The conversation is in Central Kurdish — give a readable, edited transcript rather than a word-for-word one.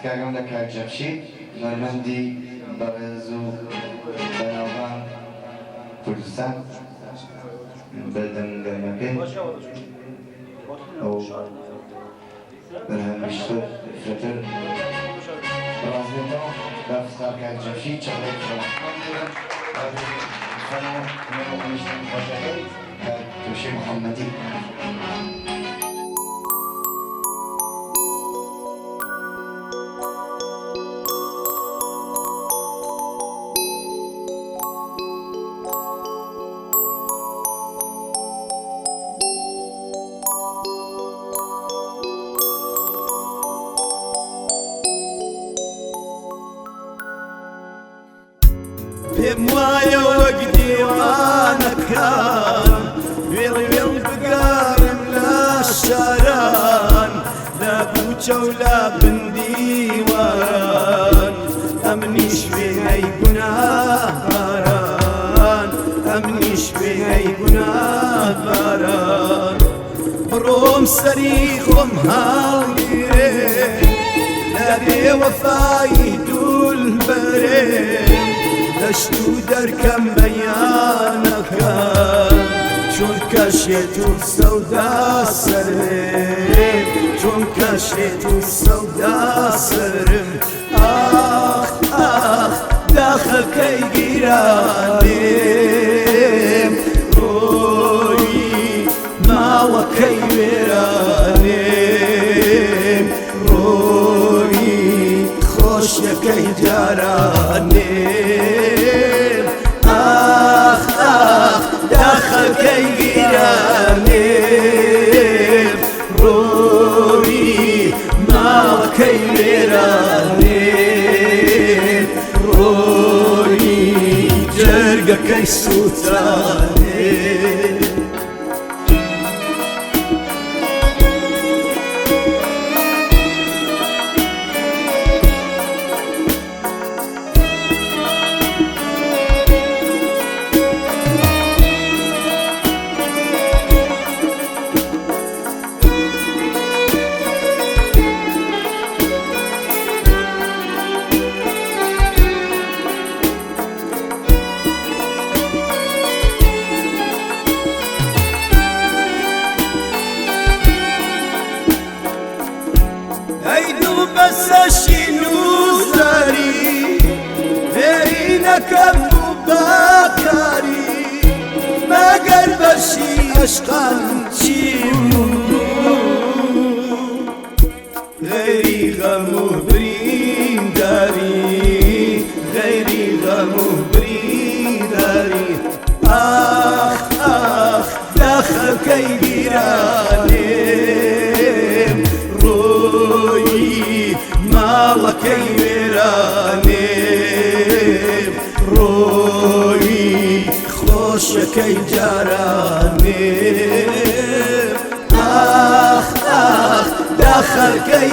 تکاگم لکه جمشید نورمندی بغزو بناوان کردستان بدن گرمکه او برهم بیشتر فرتر برازیلتان دفتر که جمشید چهره فرمان خانو نمو کنشتن باشه توشی محمدی پێم وایە وەک دیوانەکان وێڵ وێڵ بگارم لە شاران لە بووچە و لە بندیوان ئەمنیش وێنەی گوناهباران ئەمنیش وێنەی گوناهباران بڕۆم سەری خۆم هەڵگیرێ لە بێوەفایی دولبەرێ دەشت و دەرکەم بەیانەکان چۆن کەشێت و سەودا سەرم چۆن کەشێت و سەودا سەرم ئاخ ئاخ داخەکەی گیرانێم ڕۆیی ماوەکەی وێرانێم ڕۆیی خۆشیەکەی جارانێم ئاخ ئاخ داخەکەی گیرانێم ڕۆیی ماوەکەی وێرانێم ڕۆیی جەرگەکەی سووتانێم بەسەشین و زاری فێری نەکەم و باکاری مەگەر بەشی عەشقان چی غەیری غەم و برینداری غەیری غەم و برینداری ئاخ ئاخ داخەکەی گیرانێم ڕۆیی ماڵەکەی وێرانێم ڕۆیی خۆشەکەی جارانێم ئاخ ئاخ داخەکەی